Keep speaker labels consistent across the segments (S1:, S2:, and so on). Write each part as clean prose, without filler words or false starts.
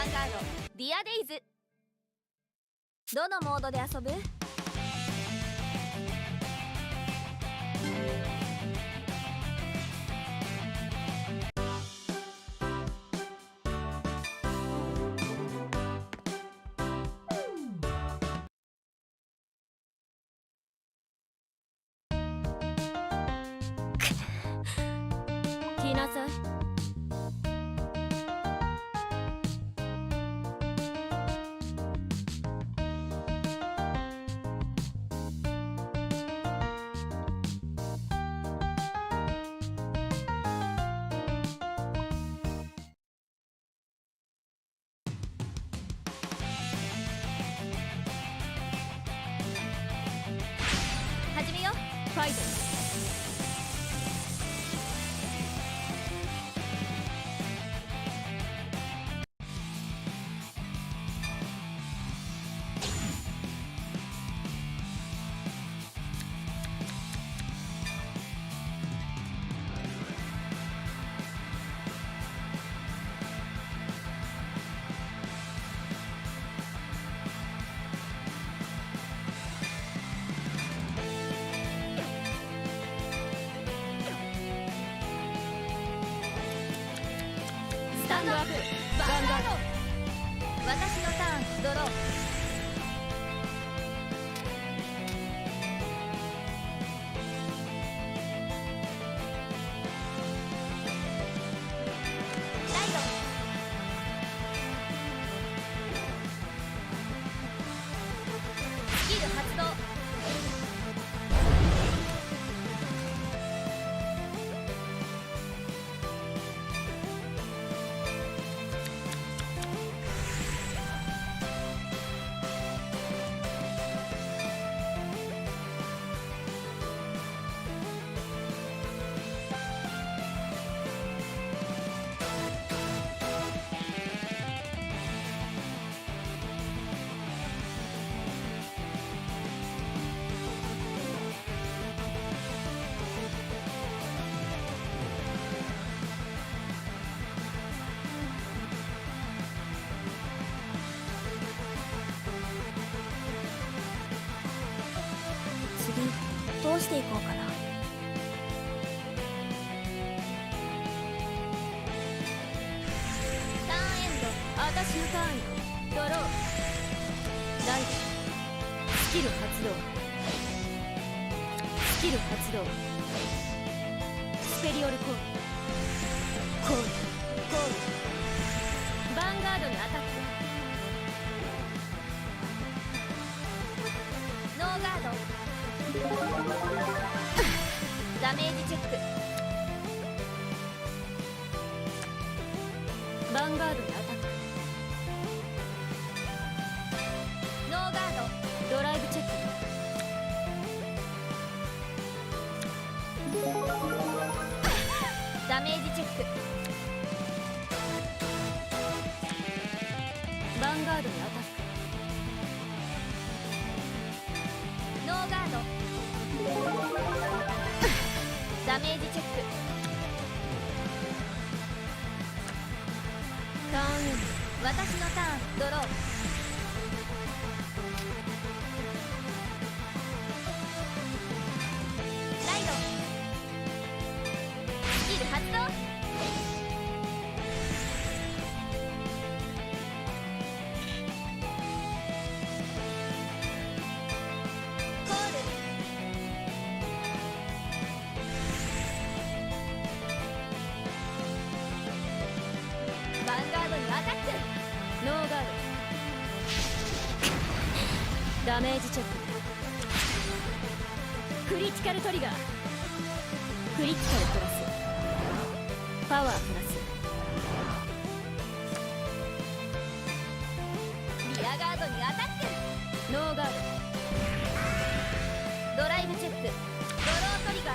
S1: ンガードディアデイズ。どのモードで遊ぶ？来なさい。始めよう。ファイト。スタンドアップ。ヴァンガード。私のターン。ドロー。ライド。スキル発動。次どうしていこうかな。ターンエンド。私のターンよ。ドロー。ライド。スキル発動。スキル発動。スペリオルコール。コール。コール。ヴァンガードにアタック。ノーガード。ダメージチェック。ヴァンガードにアタック。ノーガード。ドライブチェック。ダメージチェック。ヴァンガードにアタック。ノーガード。ダメージチェック。ターンエンド。私のターン。ドロー。ライド。スキル発動。コール。ヴァンガードにアタック。ノーガード。ダメージチェック。クリティカルトリガー。クリティカルプラス。パワープラス。リアガードにアタック。ノーガード。ドライブチェック。ドロートリガー。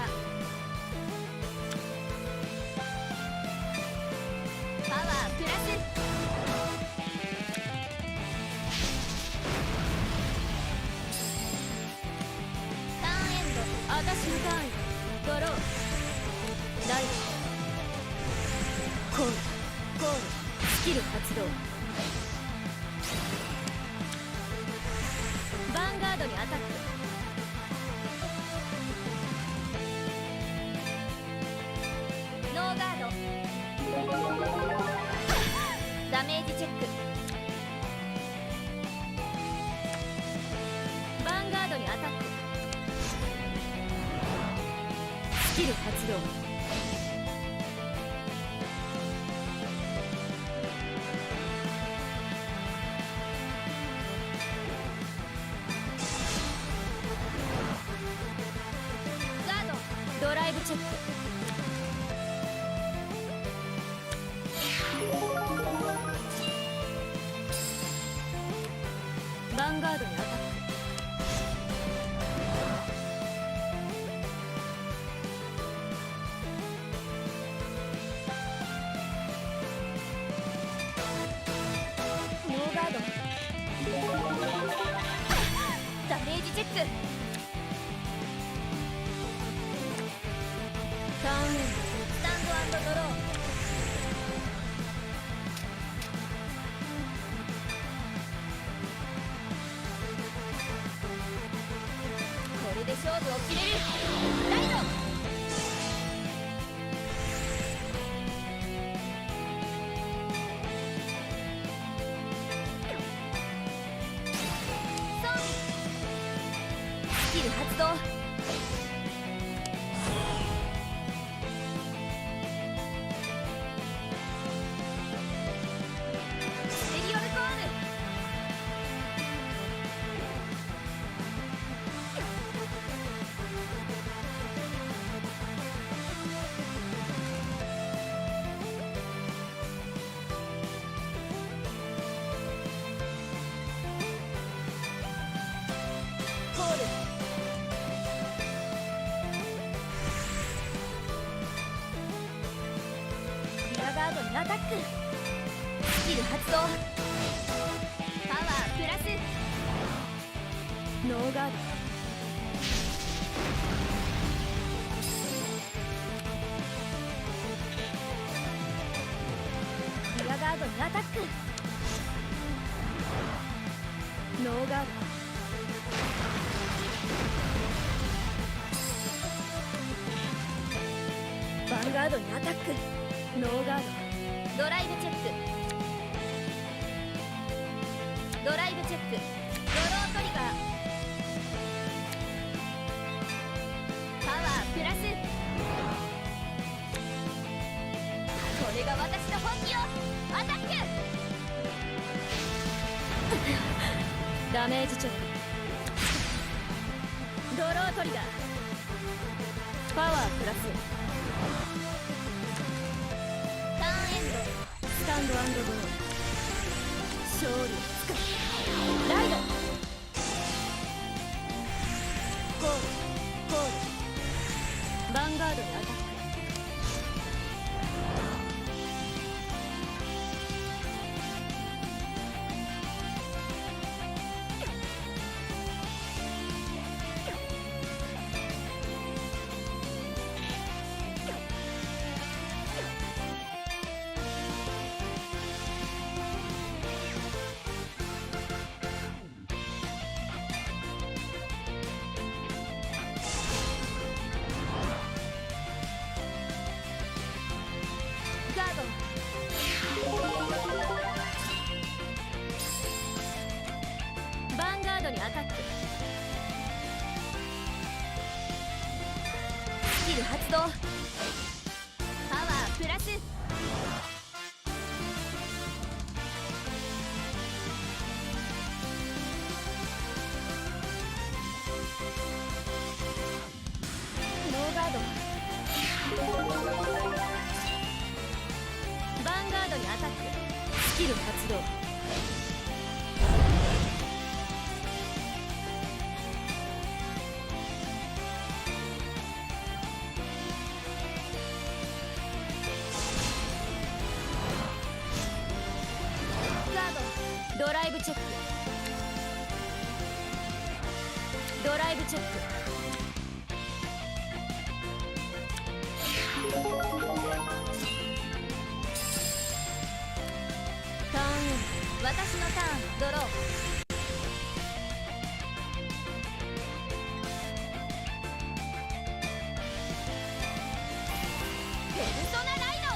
S1: パワープラス。ターンエンド。私のターン。ドロー。ライド。コール。コール。スキル発動。メージチェック。ヴァンガードにアタック。スキル発動。ガードドライブチェック。ヴァンガードにアタック。ノーガード。ダメージチェック。ターンエンドスタンド&ドロー。これで勝負を決める。ライド。スキル発動。ステリオルコール。コール。リアガードにアタック。スキル発動。パワープラス。ノーガード。リアガードにアタック。ノーガード。ヴァンガードにアタック。ノーガード。ドライブチェック。ドライブチェック。ドロートリガー。パワープラス。これが私の本気よ。アタック。ダメージチェック。ドロートリガー。パワープラス。ターンエンドスタンド&ドロー。勝利をつかむ。ライド。コールコール。ヴァンガードにアタック。ガード。ヴァンガードにアタック。スキル発動。パワープラス。ノーガード。ヴァンガードにアタック。スキル発動。ガード。ドライブチェック。ドライブチェック。ターンエンド私のターン。ドロー。ペルソナライド。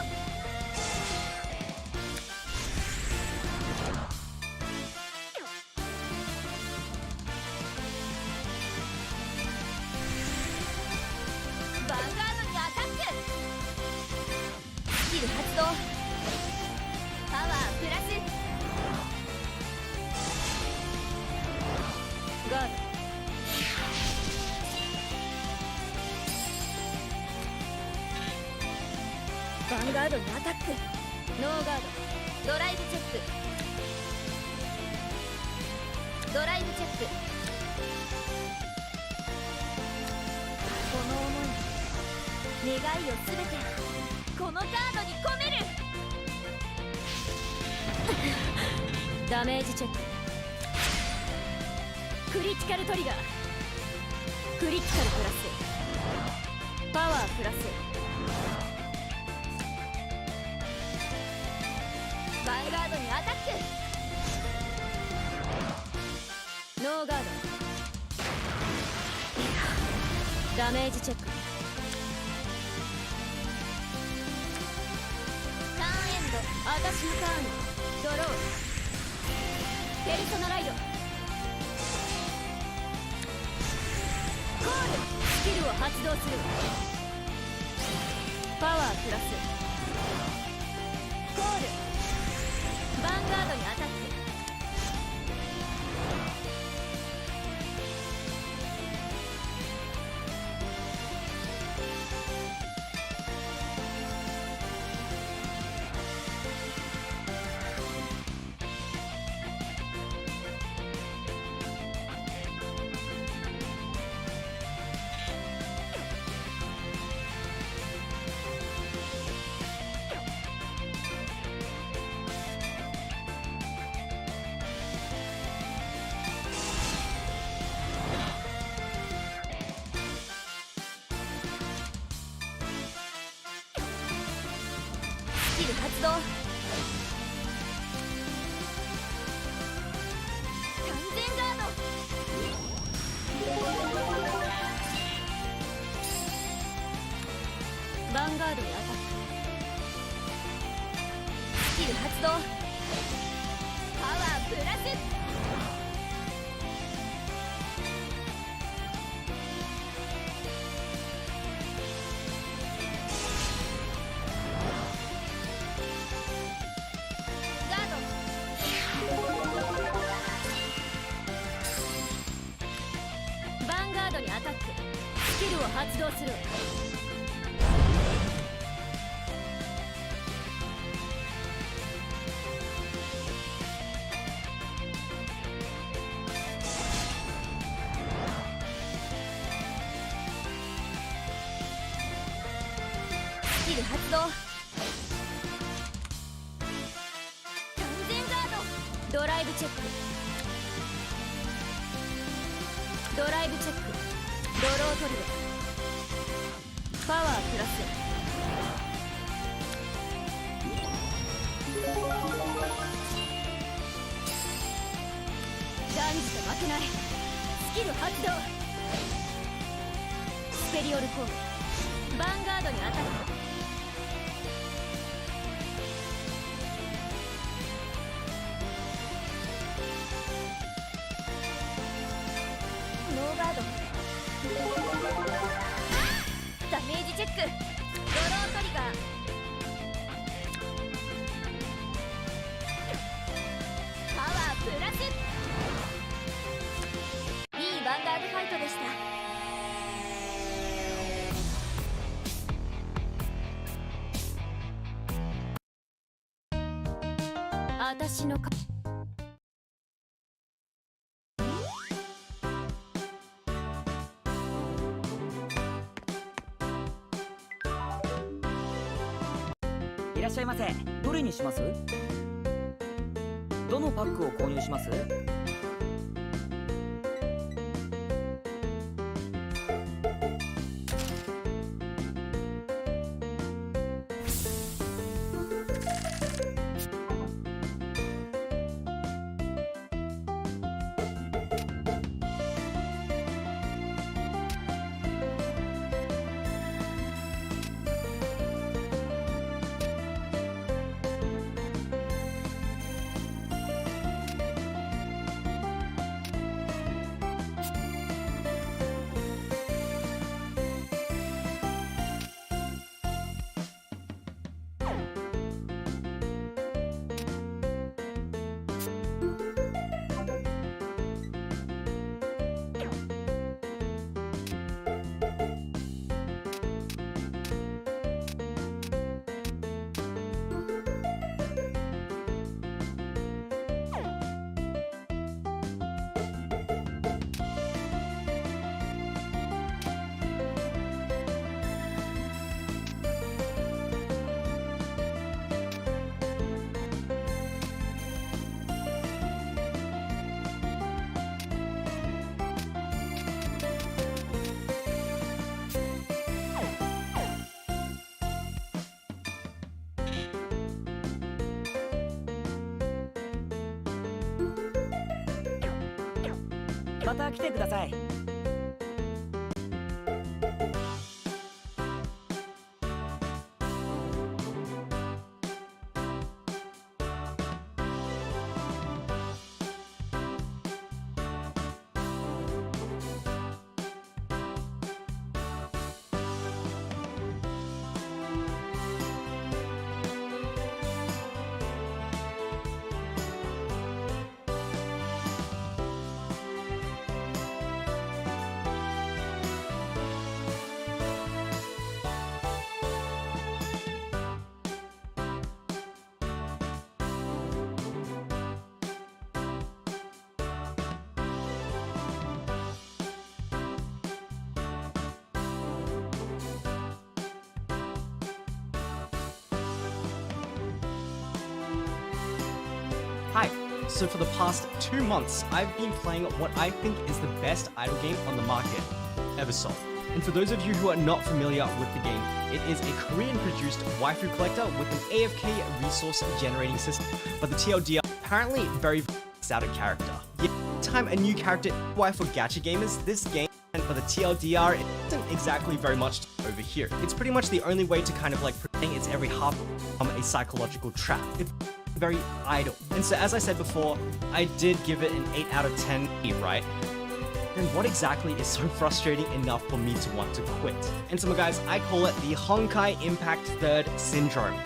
S1: ル発動。パワープラス。ガード。ヴァンガードにアタック。ノーガード。ドライブチェック。ドライブチェック。この思い、願いをすべてこのカードに込める。ダメージチェック。クリティカルトリガー。クリティカルプラス。パワープラス。ヴァンガードにアタック。ノーガード。ダメージチェック。ターンエンド。私のターン。ドロー。ペルソナライド。コール。スキルを発動する。パワープラス。コール。ヴァンガードにアタック。スキル発動。完全ガード。ヴァンガードにアタック。スキル発動。パワープラス。ヴァンガードにアタック。スキルを発動する。スキル発動。完全ガード。ドライブチェック。ドライブチェック。ドロートリガー。パワープラス。断じて負けない。スキル発動。スペリオルコール。ヴァンガードにアタック。ノーガード。ダメージチェック。ドロートリガー。パワープラス。いいヴァンガードファイトでした。私の
S2: いらっしゃいませ。どれにします？どのパックを購入します？また来てください。
S3: Hi. So for the past 2 months, I've been playing what I think is the best idle game on the market, Eversoul. And for those of you who are not familiar with the game, it is a Korean-produced waifu collector with an AFK resource generating system. But the TLDR apparently very out of character. Yet, every time a new character waifu gacha gamers, this game and for the TLDR it isn't exactly very much over here. It's pretty much the only way to kind of like pretend it's every half a psychological trap. It's very idle. And so as I said before, I did give it an 8 out of 10, right? Then what exactly is so frustrating enough for me to want to quit? And so guys, I call it the Honkai Impact 3rd Syndrome.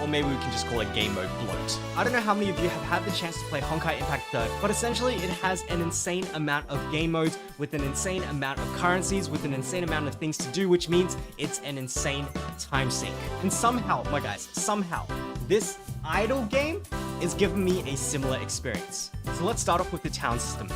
S3: Or maybe we can just call it game mode bloat. I don't know how many of you have had the chance to play Honkai Impact 3rd, but essentially it has an insane amount of game modes with an insane amount of currencies, with an insane amount of things to do, which means it's an insane time sink. And somehow, my guys, somehow, this idle game is giving me a similar experience. So let's start off with the town system.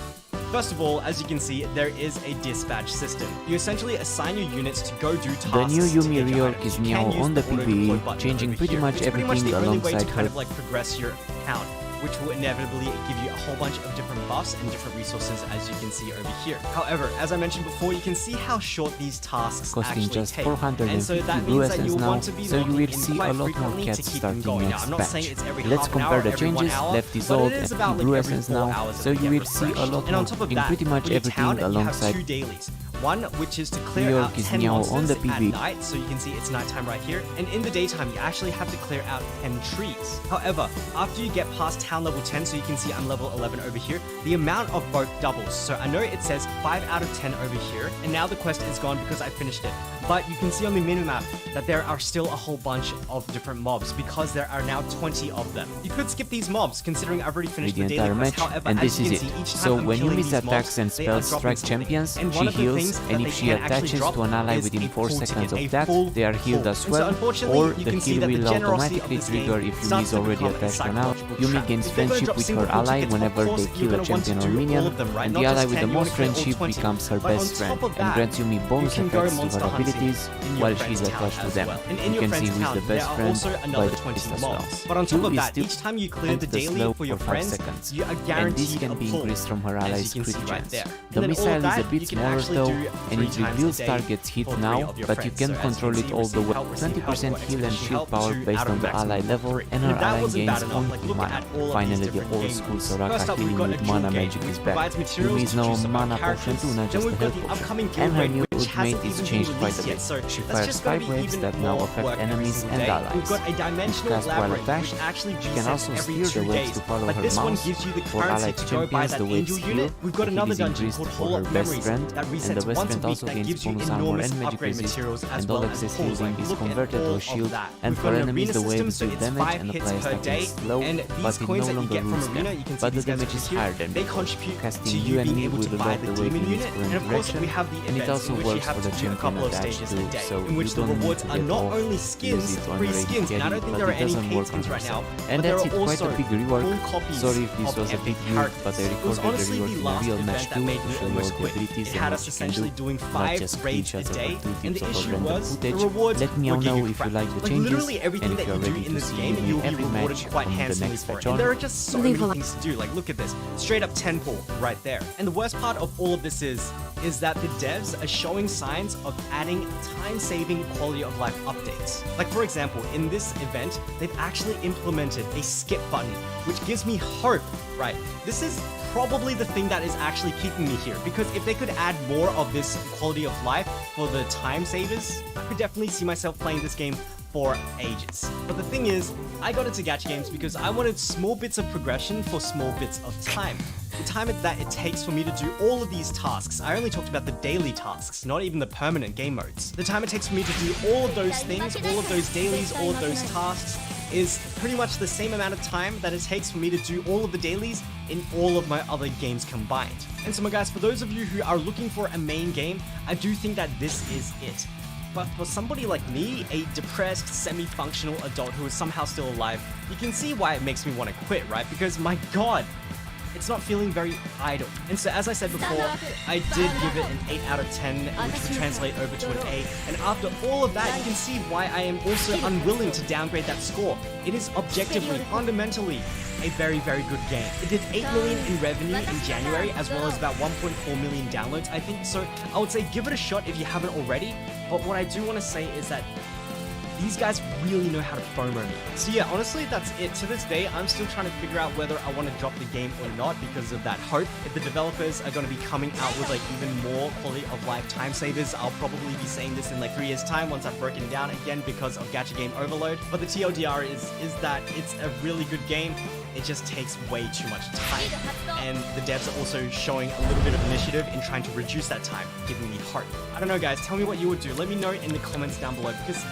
S3: First of all, as you can see, there is a dispatch system. You essentially assign your units to go do tasks.
S4: The new Yumi
S3: to get
S4: reorg
S3: items.
S4: is
S3: You can
S4: now
S3: use
S4: on the
S3: auto deploy
S4: PvE,
S3: button
S4: changing
S3: over
S4: pretty
S3: here,
S4: much
S3: which is pretty much
S4: everything
S3: the only way to
S4: alongside
S3: kind
S4: her.
S3: of like progress your account, which will inevitably give you a whole bunch of different buffs and different resources, as you can see over here. However, as I mentioned before, you can see how short these tasks
S4: Costing
S3: actually
S4: just
S3: take.
S4: 450
S3: And so that
S4: blue
S3: means that
S4: essence
S3: you'll
S4: now,
S3: want to be
S4: so you
S3: logging
S4: will
S3: in
S4: see
S3: quite
S4: a lot more
S3: frequently
S4: cats
S3: to keep
S4: starting
S3: them going. Now,
S4: next
S3: I'm not saying
S4: batch.
S3: it's every
S4: Let's
S3: half an
S4: compare
S3: hour,
S4: the
S3: every 1
S4: changes,
S3: hour,
S4: left is
S3: but
S4: old
S3: it is
S4: and
S3: about like
S4: blue
S3: every
S4: essence
S3: 4
S4: now,
S3: hours
S4: so
S3: that
S4: you
S3: get
S4: will see a
S3: refreshed.
S4: lot
S3: And on
S4: more
S3: top of
S4: in
S3: that,
S4: pretty much
S3: for your
S4: everything
S3: town, you have
S4: alongside.
S3: 2 dailies. One, which is to clear
S4: New
S3: out
S4: York is
S3: 10
S4: now
S3: monsters
S4: on the
S3: at
S4: PvE.
S3: night, so you can see it's nighttime right here. And in the daytime, you actually have to clear out 10 trees. However, after you get past town level 10, so you can see I'm level 11 over here, the amount of both doubles. So I know it says 5 out of 10 over here, and now the quest is gone because I finished it. But you can see on the minimap that there are still a whole bunch of different mobs because there are now 20 of them. You could skip these mobs considering I've already finished the
S4: The
S3: daily
S4: entire
S3: quest.
S4: match,
S3: However,
S4: and
S3: as
S4: this
S3: you
S4: is
S3: can
S4: it.
S3: see, each time
S4: So
S3: I'm
S4: when
S3: killing
S4: Yumi
S3: these
S4: attacks
S3: mobs,
S4: and
S3: they are
S4: spells
S3: dropping
S4: strike
S3: something.
S4: champions,
S3: And
S4: she
S3: one of the
S4: heals,
S3: things that
S4: and
S3: they
S4: if she
S3: can actually
S4: attaches
S3: drop
S4: to an ally
S3: is
S4: within
S3: a
S4: 4
S3: full
S4: seconds
S3: ticket,
S4: of
S3: a
S4: that,
S3: full
S4: they are healed
S3: pull.
S4: as
S3: And so
S4: well,
S3: unfortunately,
S4: or
S3: you
S4: the
S3: can see
S4: heal
S3: that the
S4: will
S3: generosity of
S4: automatically
S3: this
S4: trigger
S3: game
S4: if Yumi
S3: starts
S4: is
S3: to
S4: already
S3: become a
S4: attached to an ally.
S3: psychological
S4: Yumi
S3: trap.
S4: gains
S3: If they're gonna
S4: friendship
S3: drop
S4: with
S3: single
S4: her
S3: pull
S4: ally
S3: tickets, of
S4: whenever
S3: course
S4: they
S3: you're
S4: kill a
S3: gonna want to
S4: champion or
S3: do all
S4: minion,
S3: of them, right?
S4: and
S3: Not
S4: the ally
S3: just
S4: with
S3: 10,
S4: the
S3: you wanna
S4: most
S3: clear all
S4: friendship
S3: 20.
S4: becomes her
S3: But on
S4: best friend
S3: top of
S4: and
S3: that,
S4: grants Yumi bonus
S3: you can go
S4: effects to
S3: monster
S4: her
S3: hunting
S4: abilities
S3: in your
S4: while
S3: friend's
S4: she's
S3: town
S4: attached to
S3: as
S4: them.
S3: well. And in
S4: You
S3: your
S4: can see
S3: friend's
S4: who is
S3: town,
S4: the
S3: there
S4: best
S3: are
S4: friend
S3: also
S4: by
S3: another
S4: the
S3: 20
S4: list as well.
S3: mobs. But on top
S4: Q
S3: of
S4: is
S3: that,
S4: still
S3: each time you clear the
S4: the
S3: daily
S4: slow
S3: for your
S4: for 5
S3: friends,
S4: seconds.
S3: you are
S4: And this
S3: guaranteed
S4: can
S3: a
S4: be
S3: pull,
S4: increased from her
S3: as
S4: allies'
S3: you can see
S4: crit
S3: right
S4: chance.
S3: there.
S4: The
S3: And then all
S4: missile
S3: of
S4: is a
S3: that,
S4: bit
S3: you can
S4: smaller
S3: actually
S4: though,
S3: do
S4: and
S3: 3
S4: it
S3: times
S4: reveals
S3: a day
S4: targets hit
S3: for 3
S4: now,
S3: of your
S4: but you
S3: friends.
S4: can
S3: So as
S4: control
S3: can
S4: it
S3: see,
S4: all the
S3: receive
S4: way.
S3: help, receive
S4: 20%
S3: help,
S4: heal and
S3: receive
S4: shield
S3: help,
S4: power
S3: 2
S4: based
S3: out
S4: on
S3: of
S4: the ally
S3: maximum
S4: level,
S3: 3.
S4: and
S3: And
S4: her
S3: if that
S4: ally
S3: wasn't
S4: gains
S3: bad enough, like
S4: only
S3: look
S4: mana.
S3: at all of these
S4: Finally, the
S3: different
S4: old
S3: game
S4: school
S3: modes.
S4: Soraka
S3: First up, we've
S4: healing
S3: got a
S4: with
S3: duel
S4: mana
S3: game,
S4: magic
S3: which
S4: is back.
S3: provides materials
S4: Yumi is
S3: to
S4: now
S3: choose
S4: a
S3: some
S4: mana potion
S3: characters.
S4: too, not
S3: Then
S4: just a
S3: we've got
S4: health
S3: the
S4: potion.
S3: upcoming
S4: And
S3: guild
S4: her
S3: raid,
S4: new
S3: which hasn't
S4: ultimate is
S3: even
S4: changed
S3: been
S4: quite a
S3: released yet,
S4: bit.
S3: so
S4: She
S3: that's
S4: fires
S3: just going
S4: 5
S3: to be
S4: waves
S3: even
S4: that now
S3: more
S4: affect
S3: work every
S4: enemies
S3: single
S4: and
S3: day.
S4: allies.
S3: We've got a
S4: If
S3: dimensional
S4: cast while
S3: labyrinth,
S4: attached,
S3: which actually
S4: she can also
S3: resets every
S4: steer the
S3: 2
S4: waves
S3: days.
S4: to follow
S3: Like
S4: her
S3: this one
S4: mouse.
S3: gives you the
S4: For
S3: currency
S4: allied
S3: to go by
S4: champions,
S3: that
S4: the waves
S3: angel
S4: heal.
S3: unit. We've got
S4: The heal
S3: another
S4: is
S3: dungeon
S4: increased
S3: called
S4: for
S3: Hall
S4: her
S3: of
S4: best
S3: Memories
S4: friend,
S3: that
S4: and the
S3: resets
S4: best
S3: once a
S4: friend
S3: week
S4: also
S3: that
S4: gains
S3: gives you
S4: bonus armor
S3: enormous
S4: and magic
S3: upgrade
S4: resist,
S3: materials as
S4: and all
S3: well as
S4: excess
S3: pulls. Like
S4: healing is
S3: look at
S4: converted to
S3: all
S4: a
S3: of
S4: shield,
S3: that.
S4: and
S3: We've
S4: for
S3: got an
S4: enemies
S3: arena
S4: the
S3: system,
S4: waves
S3: so
S4: do
S3: it's
S4: damage
S3: 5
S4: and
S3: hits
S4: apply
S3: per
S4: stacking
S3: day.
S4: slow,
S3: And
S4: but
S3: these
S4: it
S3: coins
S4: no
S3: that you
S4: longer
S3: get from
S4: rules
S3: arena,
S4: them.
S3: you can see
S4: But the
S3: these guys
S4: damage
S3: over
S4: is
S3: here.
S4: higher than
S3: They
S4: before.
S3: contribute to
S4: Casting
S3: you
S4: you and
S3: being
S4: me
S3: able
S4: will
S3: to buy
S4: revolve
S3: the
S4: the wave
S3: demon
S4: in its
S3: unit.
S4: current
S3: And of course,
S4: direction,
S3: we have the
S4: and it
S3: events
S4: also
S3: in which you
S4: works
S3: have
S4: for
S3: to
S4: the
S3: do a
S4: champion
S3: couple of
S4: attached
S3: stages a
S4: too,
S3: day,
S4: so
S3: in which
S4: you
S3: the
S4: don't need
S3: rewards
S4: to
S3: are
S4: get
S3: not
S4: off,
S3: only
S4: use
S3: skins,
S4: it on
S3: free
S4: rate
S3: skins, and I don't think
S4: but
S3: there are
S4: it
S3: any
S4: doesn't
S3: paid
S4: work
S3: skins
S4: on
S3: right now,
S4: herself.
S3: but
S4: And
S3: there
S4: that's
S3: are
S4: it, quite
S3: also
S4: a big rework.
S3: full copies
S4: Sorry if this
S3: of
S4: was a
S3: epic
S4: bit weird,
S3: characters.
S4: but I
S3: It was
S4: recorded the
S3: honestly
S4: rework
S3: the
S4: in a
S3: last
S4: real
S3: event
S4: match
S3: that
S4: too
S3: made
S4: to
S3: me
S4: show you all
S3: almost
S4: the
S3: quit.
S4: abilities
S3: It
S4: and
S3: had
S4: what
S3: us
S4: you can
S3: essentially
S4: do,
S3: doing
S4: not
S3: 5
S4: just
S3: raids a
S4: screenshots of
S3: day,
S4: her 2
S3: and the
S4: tips of
S3: issue
S4: random
S3: was the
S4: footage.
S3: rewards
S4: Let me
S3: were
S4: know
S3: giving
S4: if you
S3: crap.
S4: like the
S3: Like
S4: changes,
S3: literally everything
S4: and if
S3: that
S4: you're
S3: you do
S4: ready
S3: in
S4: to
S3: this
S4: see
S3: game,
S4: me
S3: you'll be
S4: every
S3: rewarded
S4: match
S3: quite
S4: on the
S3: handsomely
S4: next
S3: for it.
S4: patch
S3: And
S4: on.
S3: there are just so
S1: Leave
S3: many
S1: a
S3: things to do. Like look at this, straight up 10 pull right there. And the worst part of all of this is is that the devs are showing signs of adding time-saving quality of life updates. Like for example, in this event, they've actually implemented a skip button, which gives me hope, right? This is probably the thing that is actually keeping me here, because if they could add more of this quality of life for the time savers, I could definitely see myself playing this game for ages. But the thing is, I got into gacha games because I wanted small bits of progression for small bits of time. The time that it takes for me to do all of these tasks, I only talked about the daily tasks, not even the permanent game modes. The time it takes for me to do all of those things, all of those dailies, all of those tasks, is pretty much the same amount of time that it takes for me to do all of the dailies in all of my other games combined. And so my guys, for those of you who are looking for a main game, I do think that this is it. But for somebody like me, a depressed, semi-functional adult who is somehow still alive, you can see why it makes me want to quit, right? Because my god, it's not feeling very idle. And so as I said before, I did give it an 8 out of 10, which would translate over to an A. And after all of that, you can see why I am also unwilling to downgrade that score. It is objectively, fundamentally, a very, very good game. It did 8 million in revenue in January, as well as about 1.4 million downloads, I think. So I would say give it a shot if you haven't already. But what I do want to say is that these guys really know how to FOMO me. So yeah, honestly, that's it. To this day, I'm still trying to figure out whether I want to drop the game or not because of that hope. If the developers are going to be coming out with like even more quality of life time savers, I'll probably be saying this in like 3 years time once I've broken down again because of gacha game overload. But the TLDR is that it's a really good game. It just takes way too much time. And the devs are also showing a little bit of initiative in trying to reduce that time, giving me hope. I don't know guys, tell me what you would do. Let me know in the comments down below because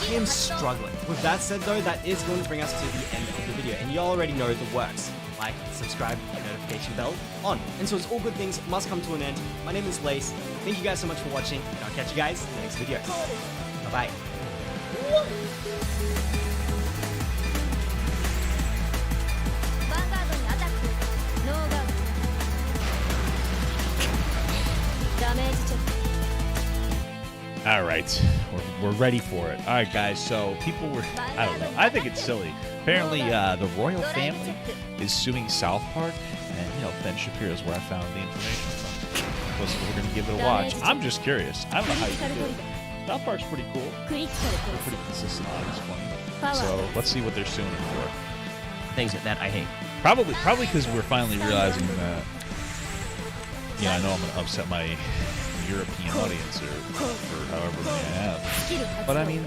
S3: I am struggling. With that said though, that is going to bring us to the end of the video, and you already know the works. Like, subscribe, and notification bell on. And so it's all good things must come to an end. My name is Lace. Thank you guys so much for watching, and I'll catch you guys in the next video. Bye-bye.
S1: Vanguard にアタック。ノーガード。ダメージチェック。
S4: All right, we're ready for it. All right, guys. So people were, I don't know. I think it's silly. Apparently, the royal family is suing South Park, and you know Ben Shapiro is where I found the information from. So we're gonna give it a watch. I'm just curious. I don't know how you can do it. South Park's pretty cool. They're pretty consistent on this one. So let's see what they're suing him for.
S5: Things that I hate.
S4: Probably because we're finally realizing that. Yeah, I know I'm gonna upset my European audience or for however many I have. But I mean,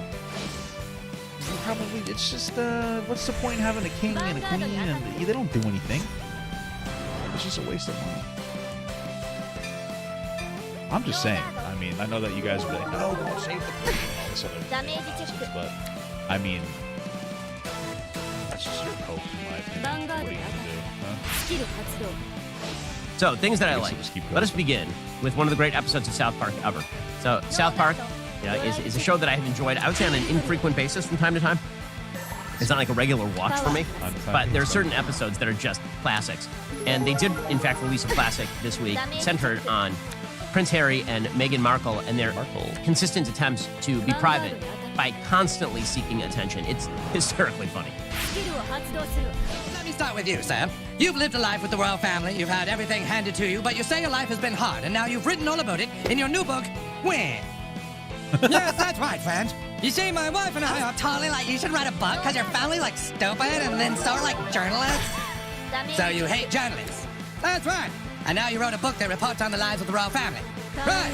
S4: probably it's just what's the point in having a king and a queen and they don't do anything. It's just a waste of money. I'm just saying. I mean, I know that you guys are like, no, don't save the queen and all this other nonsense, but I mean, that's just your hope in my opinion. What are you gonna do? Huh?
S5: So, things that I like. Let us begin with one of the great episodes of South Park ever. So, South Park is a show that I have enjoyed, I would say, on an infrequent basis from time to time. It's not like a regular watch for me, but there are certain episodes that are just classics. And they did, in fact, release a classic this week centered on Prince Harry and Meghan Markle and their consistent attempts to be private by constantly seeking attention. It's hysterically funny.
S6: Let me start with you, Sam. You've lived a life with the royal family, you've had everything handed to you, but you say your life has been hard, and now you've written all about it in your new book, Win. Yes, that's right, friends. You see, my wife and I are totally like, you should write a book because your family like stupid and then so are like journalists. So you hate journalists. That's right. And now you wrote a book that reports on the lives of the royal family. Right.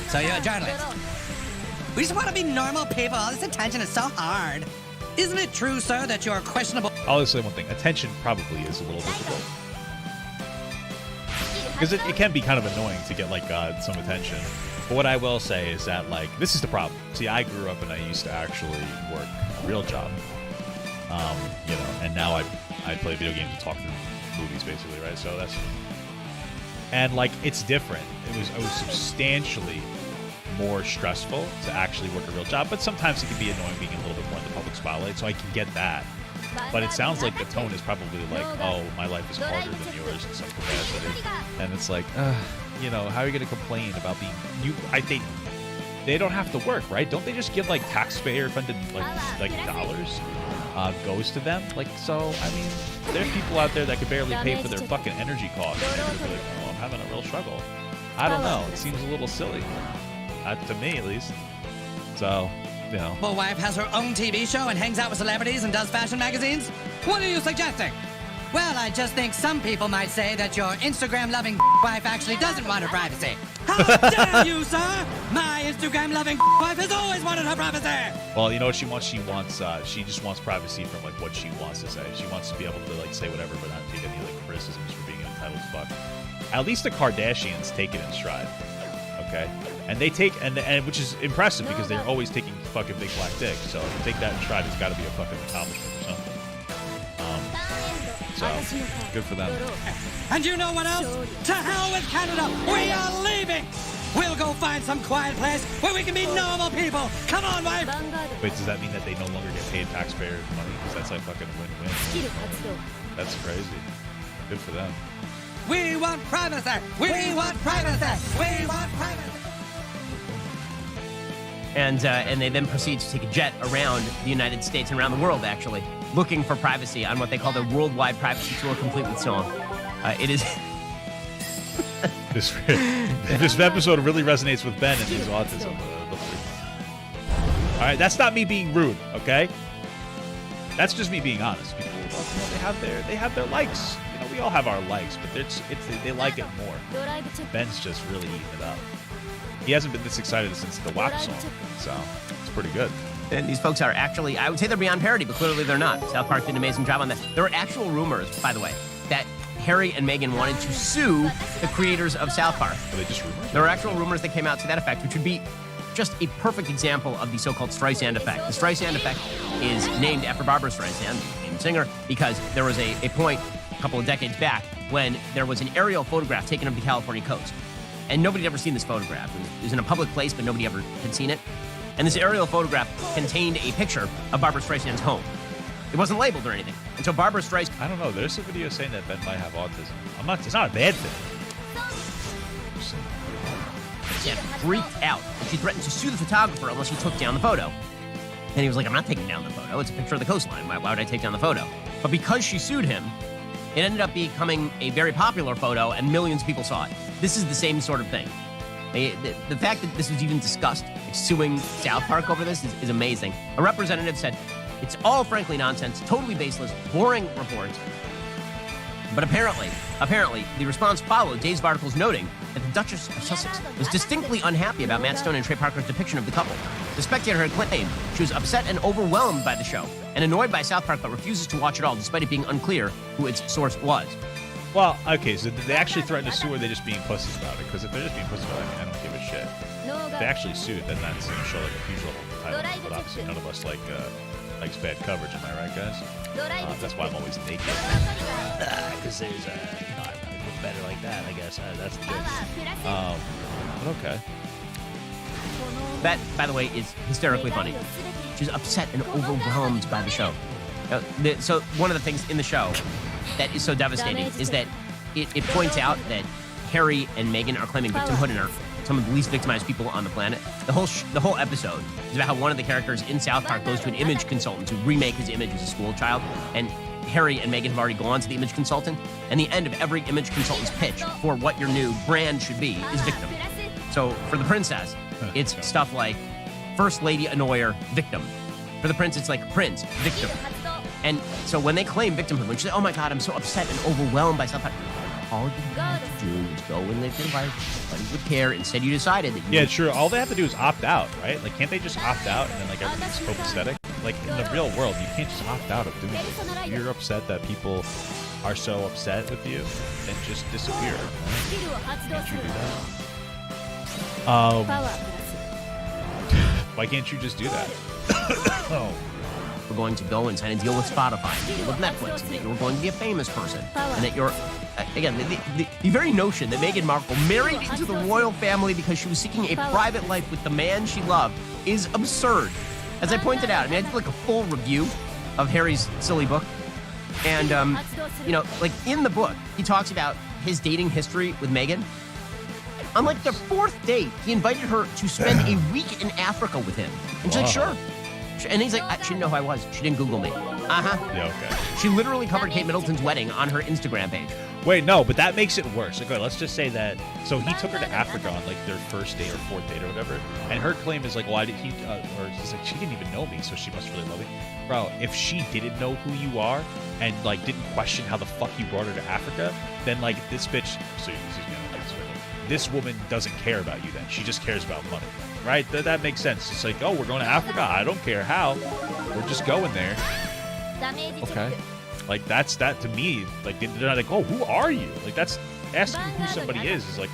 S6: So you're a journalist. We just want to be normal people. All this attention is so hard. Isn't it true, sir, that you're questionable?
S4: I'll say one thing. Attention probably is a little difficult. Because it can be kind of annoying to get, like, some attention. But what I will say is that, like, this is the problem. See, I grew up and I used to actually work a real job. You know, and now I play video games and talk through movies, basically, right? So that's... And, like, it's different. It was substantially more stressful to actually work a real job, but sometimes it can be annoying being a little bit more in the public spotlight, so I can get that. But it sounds like the tone is probably like, oh, my life is harder than yours in some capacity. And it's like, you know, how are you going to complain about being... I think they don't have to work, right? Don't they just get, like, taxpayer-funded, like dollars goes to them? Like, so, I mean, there's people out there that could barely pay for their fucking energy costs. And they're like, oh, I'm having a real struggle. I don't know. It seems a little silly, to me at least. So, you know.
S6: Well, wife has her own TV show and hangs out with celebrities and does fashion magazines? What are you suggesting? Well, I just think some people might say that your Instagram-loving wife actually doesn't want her privacy. How dare you, sir? My Instagram-loving wife has always wanted her privacy.
S4: Well, you know what she wants? She just wants privacy from like what she wants to say. She wants to be able to like say whatever, but not take any like criticisms for being an entitled fuck. At least the Kardashians take it in stride. Okay, and they take and which is impressive because they're always taking fucking big black dicks. So to take that in stride has got to be a fucking accomplishment or something. So good for them.
S6: And you know what else? To hell with Canada! We are leaving! We'll go find some quiet place where we can be normal people! Come on, wife!
S4: Wait, does that mean that they no longer get paid taxpayers' money? Because that's like fucking win-win. That's crazy. Good for them.
S6: We want privacy! We want privacy! We want privacy!
S5: And they then proceed to take a jet around the United States and around the world, actually, looking for privacy on what they call their worldwide privacy tour, complete with song. It is...
S4: This episode really resonates with Ben and his autism. All right, that's not me being rude, okay? That's just me being honest. People, they have their likes. You know, we all have our likes, but they like it more. Ben's just really eating it up. He hasn't been this excited since the WAP song, so it's pretty good.
S5: And these folks are actually, I would say they're beyond parody, but clearly they're not. South Park did an amazing job on that. There were actual rumors, by the way, that Harry and Meghan wanted to sue the creators of South Park.
S4: Were they just rumors?
S5: There were actual rumors that came out to that effect, which would be just a perfect example of the so-called Streisand effect. The Streisand effect is named after Barbara Streisand, the famous singer, because there was a point a couple of decades back when there was an aerial photograph taken of the California coast. And nobody had ever seen this photograph. It was in a public place, but nobody ever had seen it. And this aerial photograph contained a picture of Barbara Streisand's home. It wasn't labeled or anything. And so Barbara Streisand...
S4: I don't know. There's a video saying that Ben might have autism. It's not a bad thing.
S5: She freaked out. And she threatened to sue the photographer unless he took down the photo. And he was like, I'm not taking down the photo. It's a picture of the coastline. Why would I take down the photo? But because she sued him, it ended up becoming a very popular photo, and millions of people saw it. This is the same sort of thing. The fact that this was even discussed, like suing South Park over this, is amazing. A representative said, it's all frankly nonsense, totally baseless, boring reports. But apparently, the response followed days of articles noting that the Duchess of Sussex was distinctly unhappy about Matt Stone and Trey Parker's depiction of the couple. The Spectator had claimed she was upset and overwhelmed by the show and annoyed by South Park, but refuses to watch it all, despite it being unclear who its source was.
S4: Well, okay, so did they actually threaten to sue, or are they just being pussies about it? Because if they're just being pussies about it, I don't give a shit. If they actually sued, then that's going to show like a huge level of entitlement. But obviously, none of us likes bad coverage. Am I right, guys? That's why I'm always naked. Because there's I look better like that, I guess. That's the joke. But okay.
S5: That, by the way, is hysterically funny. She's upset and overwhelmed by the show. So one of the things in the show that is so devastating is that it points out that Harry and Meghan are claiming victimhood and are some of the least victimized people on the planet. The whole episode is about how one of the characters in South Park goes to an image consultant to remake his image as a school child, and Harry and Meghan have already gone to the image consultant, and the end of every image consultant's pitch for what your new brand should be is victim. So for the princess, it's stuff like First Lady Annoyer, victim. For the prince, it's like Prince, victim. And so when they claim victimhood, when she says, oh my God, I'm so upset and overwhelmed by South Park, all you have to do is go and live your life. Nobody would care. Instead, you decided that you...
S4: Yeah, sure. All they have to do is opt out, right? Like, can't they just opt out and then, like, everything's copacetic? Like, in the real world, you can't just opt out of doing it. If you're upset that people are so upset with you, then just disappear. Right? Can't you do that? Why can't you just do that? Oh.
S5: We're going to go and sign a deal with Spotify, a deal with Netflix, and that you're going to be a famous person, and that you're, again, the very notion that Meghan Markle married into the royal family because she was seeking a private life with the man she loved is absurd. As I pointed out, I mean, I did like a full review of Harry's silly book, and, you know, like in the book, he talks about his dating history with Meghan. On like their fourth date, he invited her to spend a week in Africa with him. And she's like, sure. And he's like, she didn't know who I was. She didn't Google me.
S4: Yeah, okay.
S5: She literally covered Kate Middleton's wedding on her Instagram page.
S4: Wait, no, but that makes it worse. Okay, let's just say that. So he took her to Africa on like their first date or fourth date or whatever, and her claim is like, why did he? Or he's like, she didn't even know me, so she must really love me, bro. If she didn't know who you are and like didn't question how the fuck you brought her to Africa, then like this bitch. So this woman doesn't care about you. Then she just cares about money, right? That makes sense. It's like, oh, we're going to Africa. I don't care how. We're just going there. Okay. Like that's that to me. Like they're not like, oh, who are you? Like that's asking who somebody is like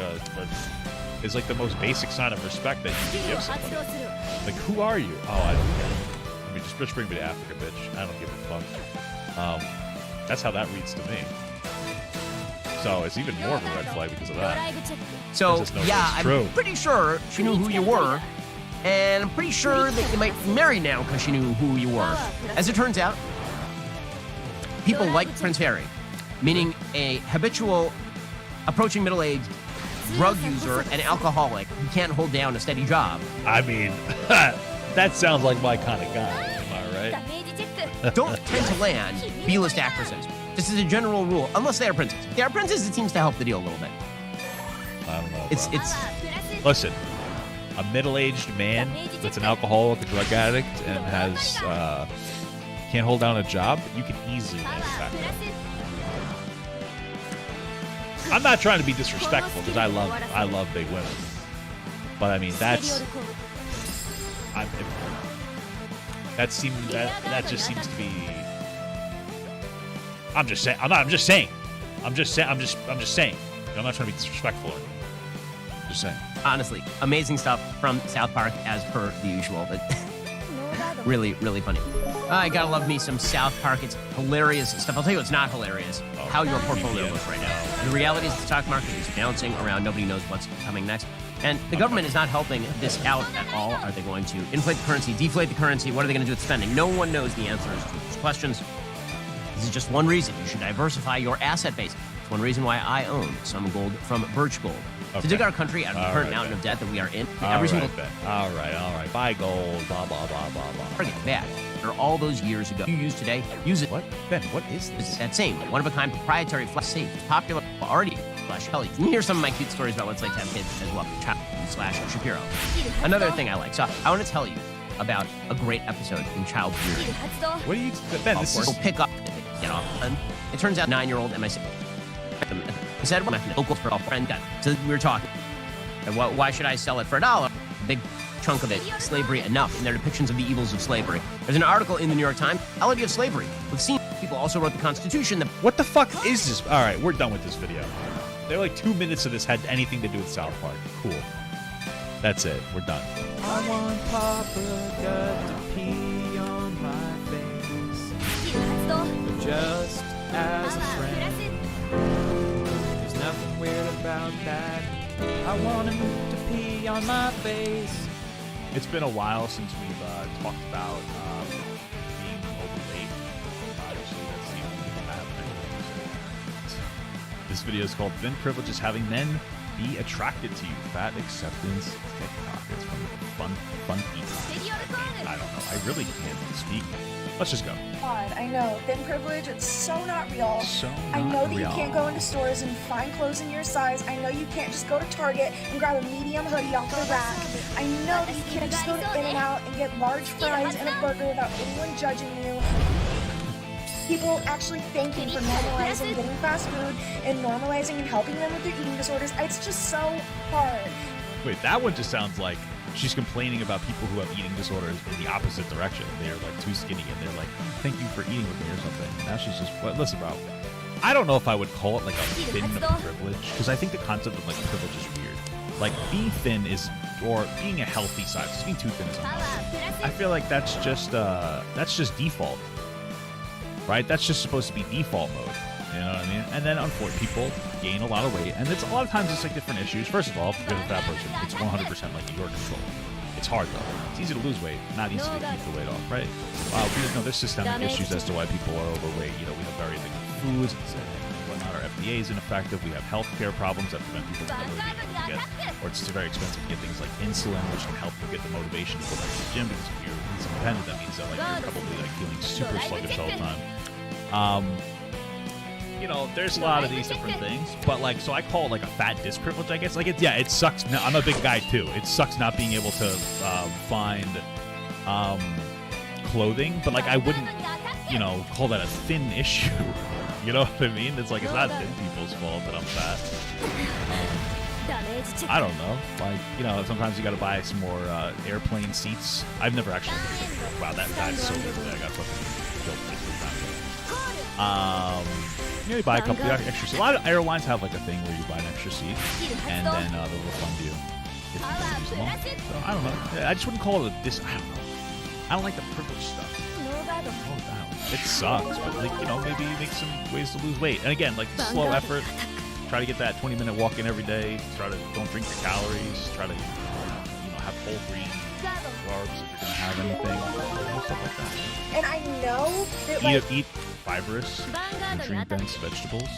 S4: is like the most basic sign of respect that you can give somebody. Like who are you? Oh, I don't care. I mean, just bring me to Africa, bitch. I don't give a fuck. That's how that reads to me. So it's even more of a red flag because of that.
S5: So yeah, I'm pretty sure she knew who you were, and I'm pretty sure that you might be married now because she knew who you were. As it turns out, people like Prince Harry, meaning a habitual, approaching middle-aged drug user and alcoholic who can't hold down a steady job.
S4: I mean, that sounds like my kind of guy. Am I right?
S5: Don't tend to land B-list actresses. This is a general rule, unless they are princes. If they are princes, it seems to help the deal a little bit.
S4: I don't know.
S5: It's
S4: listen, a middle-aged man that's an alcoholic, a drug addict, and has can't hold down a job, you can easily manufacture that. I'm not trying to be disrespectful because I love big women, but I mean that just seems to be. I'm just saying. I'm just saying. I'm not trying to be disrespectful or anything. Just saying.
S5: Honestly, amazing stuff from South Park as per the usual, but really, really funny. I gotta love me some South Park. It's hilarious stuff. I'll tell you what's not hilarious. How your portfolio looks right now. And the reality is the stock market is bouncing around. Nobody knows what's coming next. And the government is not helping this out at all. Are they going to inflate the currency, deflate the currency? What are they going to do with spending? No one knows the answers to these questions. This is just one reason you should diversify your asset base. It's one reason why I own some gold from Birch Gold. Okay. To dig our country out of the current mountain of debt that we are in, every single day.
S4: All right. Buy gold, blah, blah, blah, blah, blah.
S5: Forget that. After all those years ago, you use today, use it.
S4: What? Ben, what is this?
S5: It's that same one-of-a-kind proprietary flash safe. It's popular already. Flash Kelly. You can hear some of my cute stories about what it's like to have kids as well. Child/Shapiro. Another thing I like. So I want to tell you about a great episode in Child Rearing.
S4: What do you, Ben? This is
S5: pick up, get off. And it turns out 9-year-old and my said, well, my local for a friend got. So we were talking. And why should I sell it for $1? Big chunk of it, slavery enough, and their depictions of the evils of slavery. There's an article in the New York Times, Melody of Slavery. We've seen people also wrote the Constitution.
S4: What the fuck is this? All right, we're done with this video. There were like 2 minutes of this had anything to do with South Park. Cool. That's it. We're done.
S7: I want Papa God to pee on my face, just as a friend. There's nothing weird about that. I want him to pee on my face.
S4: It's been a while since we've talked about being overweight. Obviously, that's the only thing I have. This video is called "Thin Privilege is Having Men Be Attracted to You." Fat Acceptance TikTok. It's from Fun People. I don't know. I really can't speak. Let's just go.
S8: God, I know. Thin privilege, it's so not real. I know that you can't go into stores and find clothes in your size. I know you can't just go to Target and grab a medium hoodie off the rack. I know that you can't just go to In-N-Out and get large fries and a burger without anyone judging you. People actually thank you for normalizing getting fast food and normalizing and helping them with their eating disorders. It's just so hard.
S4: Wait, that one just sounds like she's complaining about people who have eating disorders in the opposite direction. They're like too skinny and they're like, thank you for eating with me or something. Now she's just, listen, bro. I don't know if I would call it like a thin privilege, because I think the concept of like privilege is weird. Like being thin is, or being a healthy size, because being too thin is unhealthy. I feel like that's just default, right? That's just supposed to be default mode. You know what I mean? And then unfortunately, people gain a lot of weight, and it's a lot of times it's like different issues. First of all, if you're a fat person, it's 100% like your control. It's hard though. It's easy to lose weight, not easy to keep the weight off, right? There's systemic issues as to why people are overweight. You know, we have very addictive foods. Whatnot. Our FDA is ineffective. We have healthcare problems that prevent people from ever being able to get, or it's very expensive to get things like insulin, which can help you get the motivation to go back to the gym, because if you're insulin dependent, that means that like you're probably like feeling super sluggish all the time. you know, there's a lot of these different things, but like, so I call it like a fat disprivilege, I guess. Like, it sucks. I'm a big guy too. It sucks not being able to find clothing, but like, I wouldn't, you know, call that a thin issue. You know what I mean? It's like, it's not thin people's fault that I'm fat. I don't know. Like, you know, sometimes you got to buy some more airplane seats. I've never actually. Wow, that's so good. I got fucking killed 3 times. You know, you buy a couple of extra seats. A lot of airlines have like a thing where you buy an extra seat, and then they'll refund you if you don't use them all. So I don't know. I just wouldn't call it a dis. I don't know. I don't like the privilege stuff. It sucks, but like, you know, maybe make some ways to lose weight. And again, like slow effort. Try to get that 20-minute walk in every day. Try to don't drink your calories. Try to, you know, have whole grain carbs if you're gonna have anything. Stuff like that.
S8: And I know that like
S4: Eat fibrous, nutrient-dense vegetables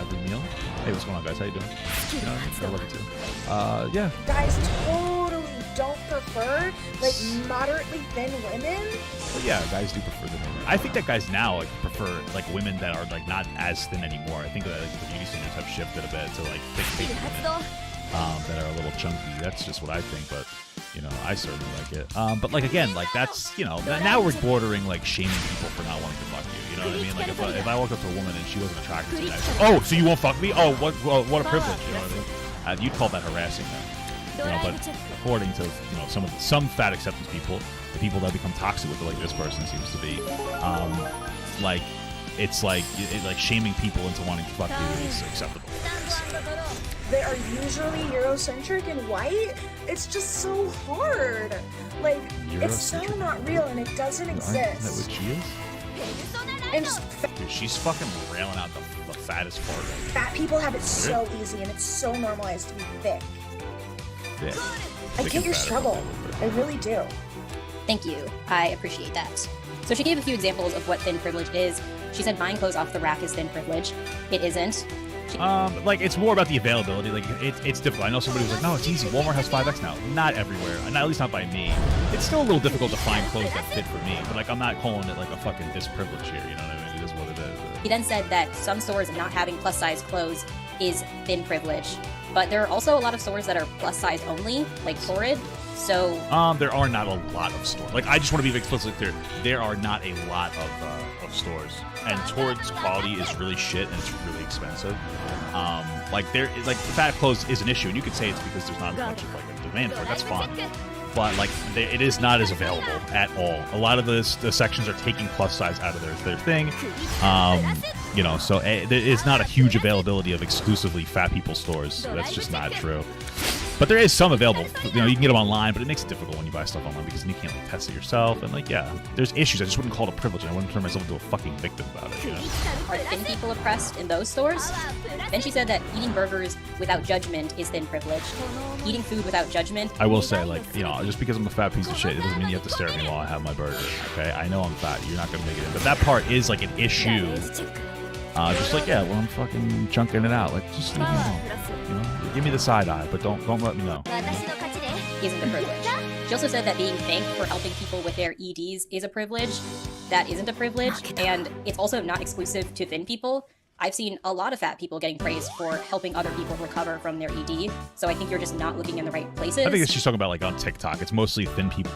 S4: every meal. Hey, what's going on, guys? How you doing? You know, I love it too. Yeah.
S8: guys totally don't prefer like moderately thin women.
S4: Well, yeah, guys do prefer thin women. I think that guys now like prefer like women that are like not as thin anymore. I think that like, the beauty standards have shifted a bit to like thick women that are a little chunky. That's just what I think, but you know, I certainly like it. But like again, like that's, you know, now we're bordering like shaming people for not wanting to fuck you. You know what I mean? Like if I walked up to a woman and she wasn't attracted to me, I'd say, oh, so you won't fuck me? Oh, what a privilege. You know what I mean? You'd call that harassing them. You know, but according to, you know, some fat acceptance people, the people that become toxic with it, like this person seems to be, like it's like shaming people into wanting to fuck you is acceptable.
S8: They are usually Eurocentric and white. It's just so hard. Like it's so not real and it doesn't exist.
S4: Isn't that what she is?
S8: And just
S4: Dude, she's fucking railing out the fattest part.
S8: fat people have it so easy and it's so normalized to be thick.
S4: Yeah.
S8: I get your struggle. I really do.
S9: Thank you. I appreciate that. So she gave a few examples of what thin privilege is. She said buying clothes off the rack is thin privilege. It isn't.
S4: Like it's more about the availability. Like it's difficult. I know somebody was like, no, it's easy. Walmart has 5X now. Not everywhere. Not, at least not by me. It's still a little difficult to find clothes that fit for me. But like I'm not calling it like a fucking disprivilege here. You know what I mean? It is what it is.
S9: He then said that some stores not having plus size clothes is thin privilege. But there are also a lot of stores that are plus size only, like Torrid. So
S4: there are not a lot of stores. Like I just want to be explicitly clear. There are not a lot of stores, and Torrid's quality is really shit and it's really expensive. Like there, like fat clothes is an issue, and you could say it's because there's not as much of like a demand for it. That's fine, but like it is not as available at all. A lot of the sections are taking plus size out of their thing. You know, so it's not a huge availability of exclusively fat people stores. So that's just not true. But there is some available. You know, you can get them online, but it makes it difficult when you buy stuff online because then you can't like test it yourself. And like, yeah, there's issues. I just wouldn't call it a privilege. And I wouldn't turn myself into a fucking victim about it. You know?
S9: are thin people oppressed in those stores? Then she said that eating burgers without judgment is thin privilege. Eating food without judgment.
S4: I will say, like, you know, just because I'm a fat piece of shit, it doesn't mean you have to stare at me while I have my burger. Okay, I know I'm fat. You're not gonna make it in, but that part is like an issue. Just like, yeah, well, I'm fucking chunking it out. Like, just leave me alone. You know, give me the side eye, but don't let me know.
S9: Isn't a privilege. She also said that being thanked for helping people with their EDs is a privilege. That isn't a privilege, and it's also not exclusive to thin people. I've seen a lot of fat people getting praised for helping other people recover from their ED, so I think you're just not looking in the right places.
S4: I think she's talking about like on TikTok. It's mostly thin people.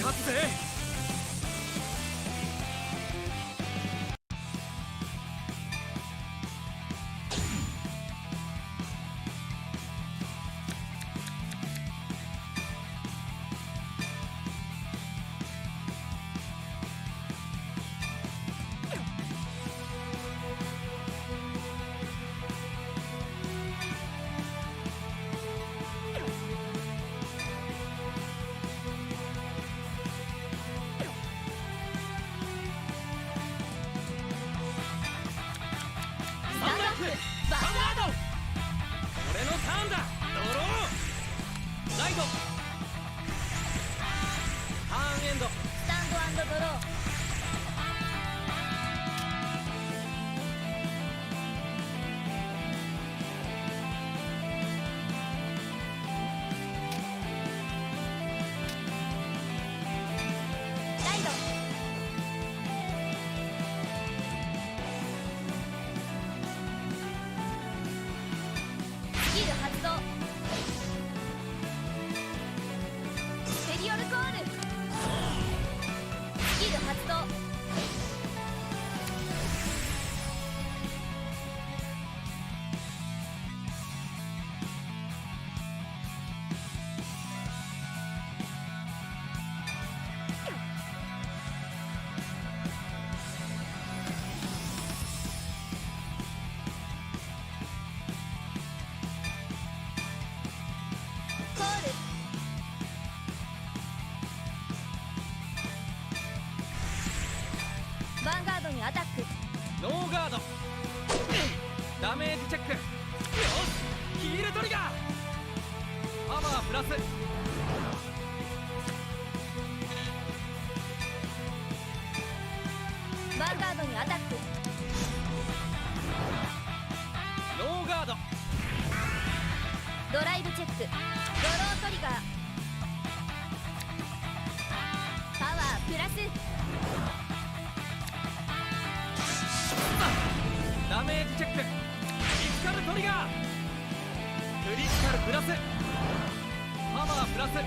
S7: 勝つぜ。
S1: バンガード。
S7: 俺のターンだ。ドロー。ライド。ターンエンド。
S1: スタンド&ドロー。ヴァンガードにアタック。
S7: ノーガード。ダメージチェック。よし、ヒールトリガー。パワープラス。
S1: ヴァンガードにアタック。
S7: ノーガード。
S1: ドライブチェック。ドロートリガー。パワープラス。
S7: ダメージチェック。クリティカルトリガー。クリティカルプラス。パワープラス。
S1: ターン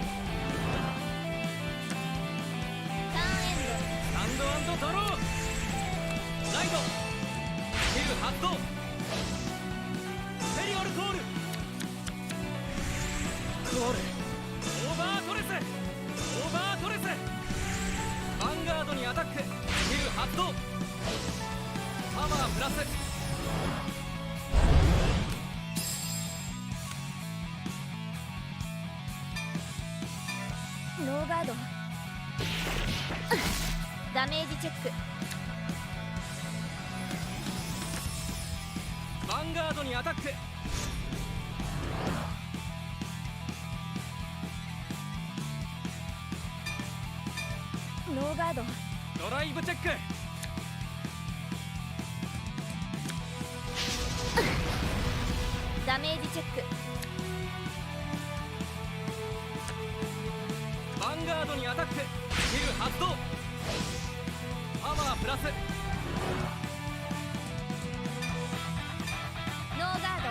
S1: エン
S7: スタンド&ドロー。ライド。スキル発動。ペリオルコール。コール。オーバートレス。オーバートレス。ヴァンガードにアタック。スキル発動。パワープラス。
S1: ノーガード。ダメージチェック。
S7: ヴァンガードにアタック。
S1: ノーガード。
S7: ドライブチェック。
S1: ダメージチェック。
S7: ヴァンガードにアタック。スキル発動。パワープラス。
S1: ノーガード。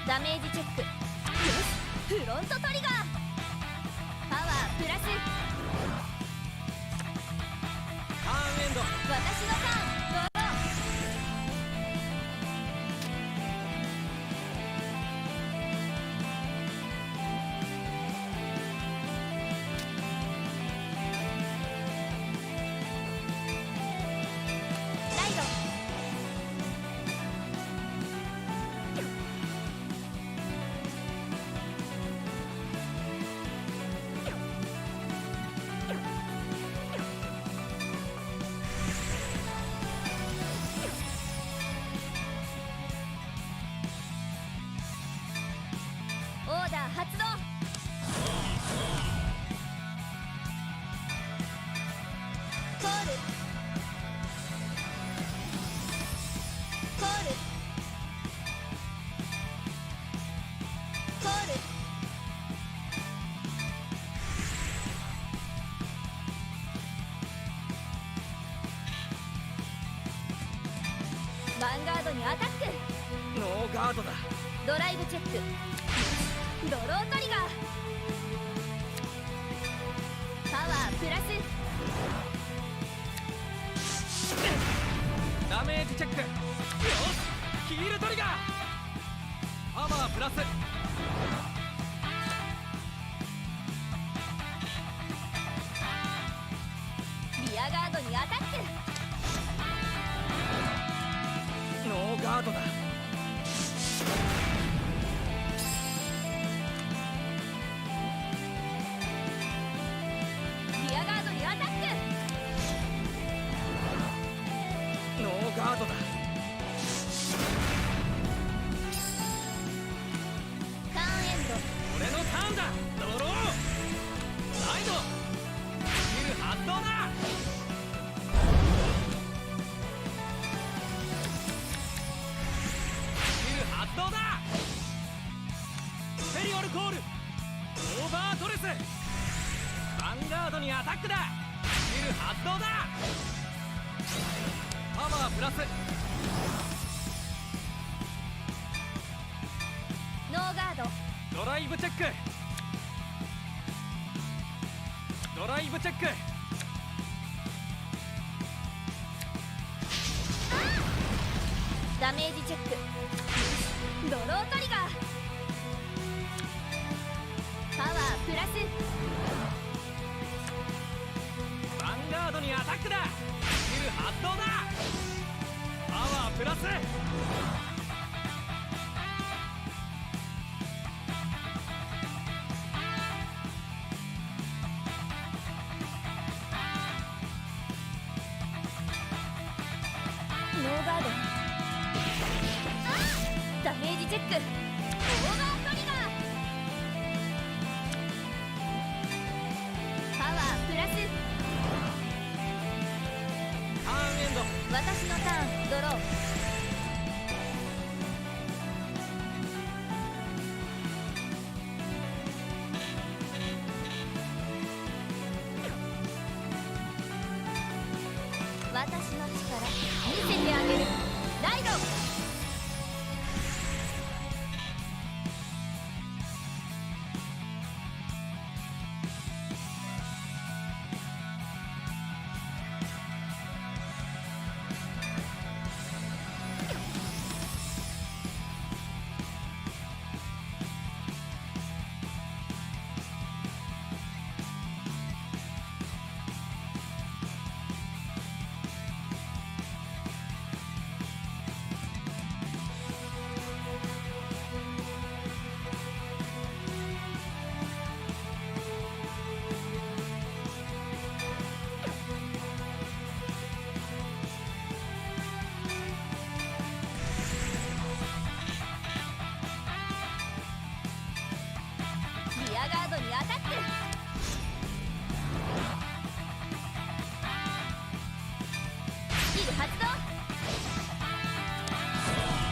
S1: ダメージチェック。よし、フロントトリガー。パワープラス。
S7: ターンエンド。
S1: 私のターン。ドロー。ライド。オーダー発動。コール。コール。コール。ヴァンガードにアタック。
S7: ノーガードだ。
S1: ドライブチェック。ドロートリガー。ワープラス
S7: ダメージチェック。よしヒールトリガー。パワープラス。
S1: リアガードにアタック。
S7: ノーガードだ。
S1: リアガードにアタック。
S7: ノーガードだ。
S1: ターンエンド。
S7: 俺のターンだ。ドロー。ライド。スキル発動だ。発動だ。スペリオルコール。オーバードレス。ヴァンガードにアタックだ。スキル発動だ。パワープラス。
S1: ノーガード。
S7: ドライブチェック。ドライブチェック。
S1: ダメージチェック。ドロートリガー。パワープラス。
S7: ヴァンガードにアタックだ。スキル発動だ。パワープラス。
S1: ノーガード。ダメージチェック。オーバートリガー。パワープラス。
S7: ターンエンド。
S1: 私のターンドロー。私の力見せてあげる。ライド。リアガードにアタック。スキル発動。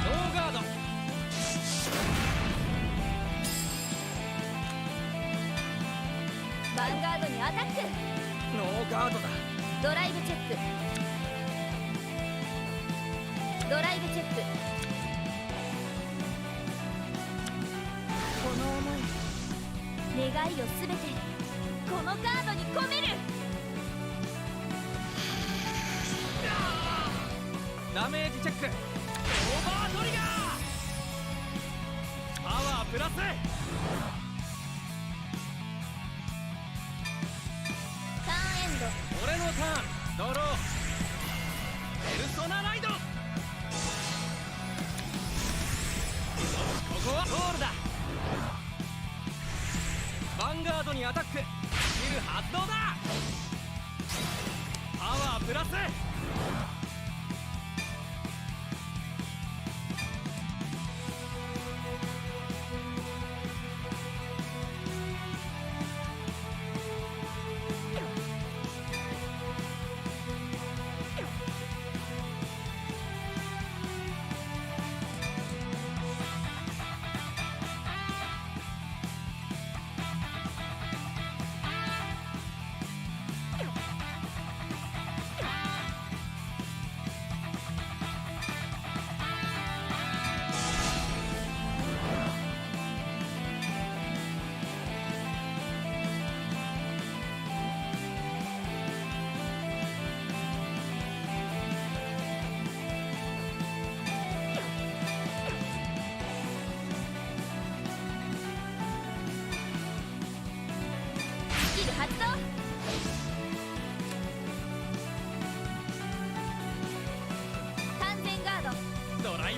S7: ノーガード。
S1: ヴァンガードにアタック。
S7: ノーガードだ。
S1: ドライブチェック。ドライブチェック。この思い願いをすべてこのカードに込める。
S7: ダメージチェック。オーバートリガー。パワープラス。
S1: ターンエンド。
S7: 俺のターンドロー。ペルソナライド。ここはゴールだ。ヴァンガードにアタック。スキル発動だ。パワープラス。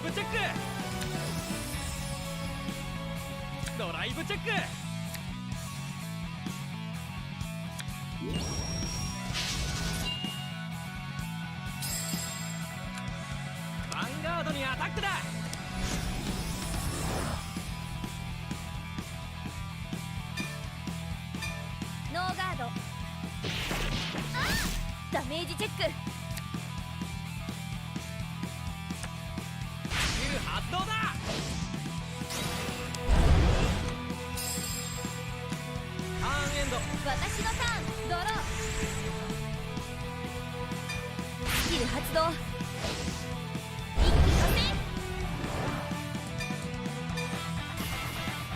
S7: ブチェックドライブチェックヴァンガードにアタックだ
S1: ノーガード。あーダメージチェック。
S7: スキル発動だターンエンド
S1: 私のターンドロー。スキル発動。一気当選。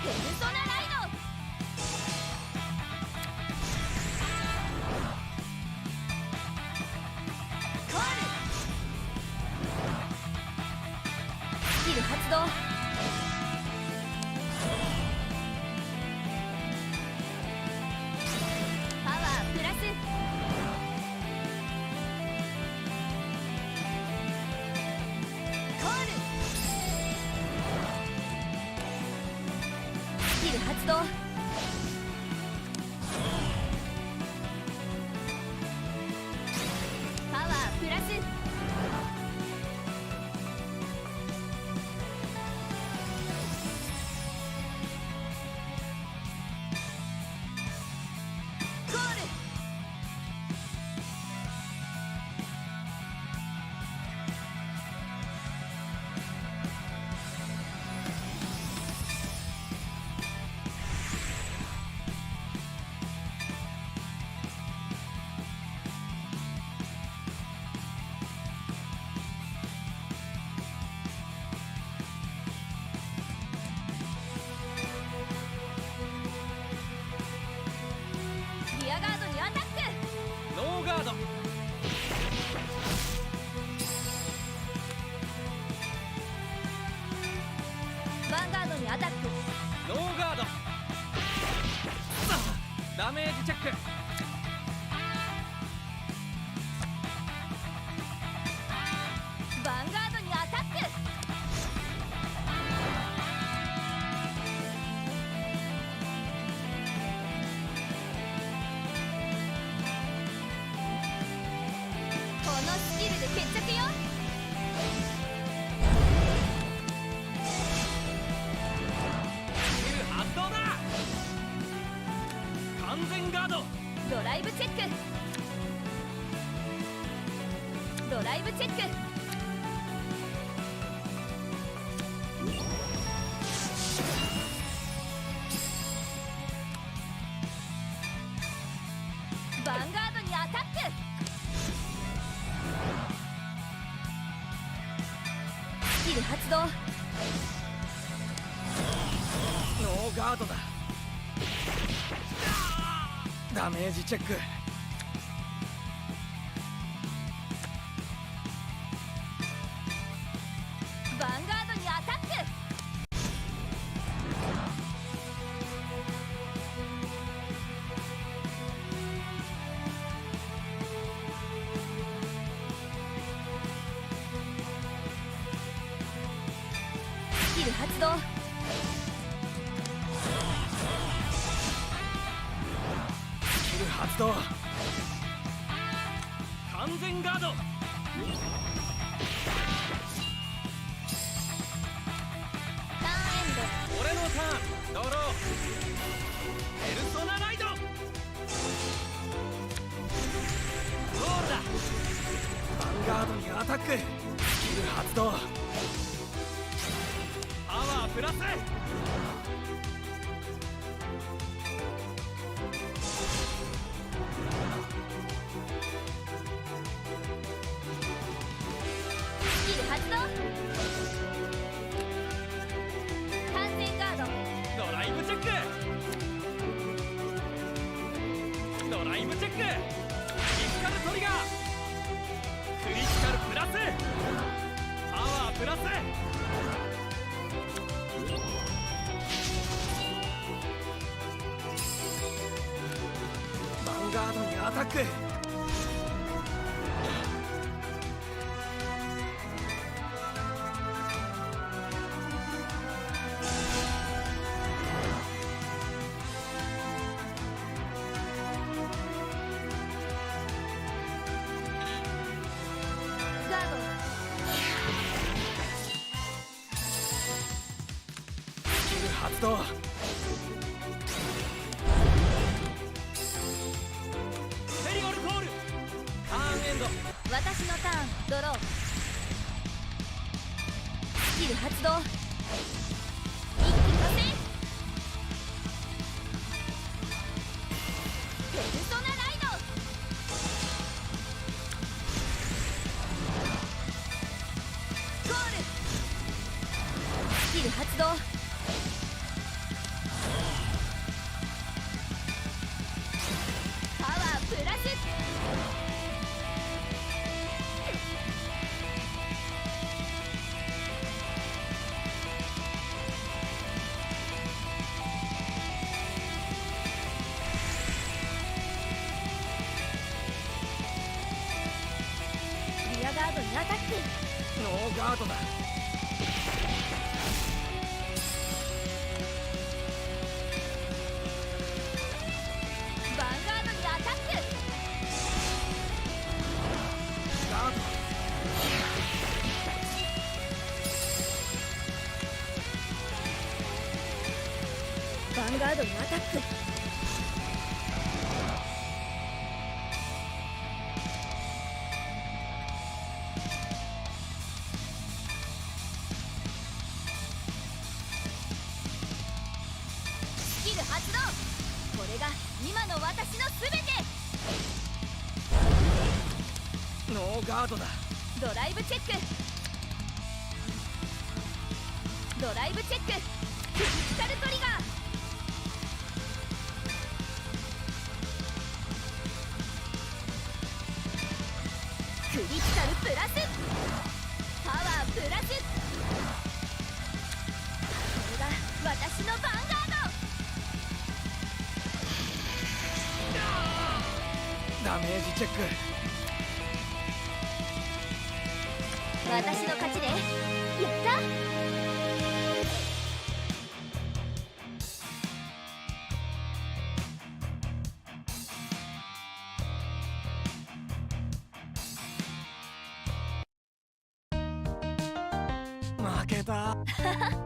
S1: ペルソナライド。コール。スキル発動。パワープラス。コール。スキル発動。パワープラス。コール。リアガードにアタック。
S7: ノーガード
S1: ヴァンガードにアタック。
S7: ノーガードダメージチェック
S1: ヴァンガードにアタック。このスキルで決着よ。
S7: スキル発動だ完全ガード
S1: ドライブチェック。ドライブチェック。ヴァンガードにアタック。スキル発動。
S7: ノーガードだダメージチェック
S1: ヴァンガードにアタック。スキル発動。
S7: スキル発動完全ガード
S1: ターンエン
S7: 俺のターンドローペルソナライドゴールだヴァンガードにアタックスキル発動パワープラス
S1: スキル発動。完全ガード。
S7: ドライブチェックドライブチェッククリティカルトリガークリティカルプラスパワープラスヴァンガードにアタック動メリゴルコールターンエンド
S1: 私のターンドロースキル発動一気に加勢ペルソナライドゴールスキル発動パワープラスリアガードにアタック
S7: ノーガードだ
S1: ヴァンガードにアタック
S7: ガード
S1: ヴァンガードにアタックスキル発動これが今の私の全て
S7: ノーガードだ
S1: ドライブチェックドライブチェッククリティカルトリガークリティカルプラスパワープラスこれが私のヴァンガード
S7: ダメージチェック
S1: 私の勝ちでやった
S7: 負けた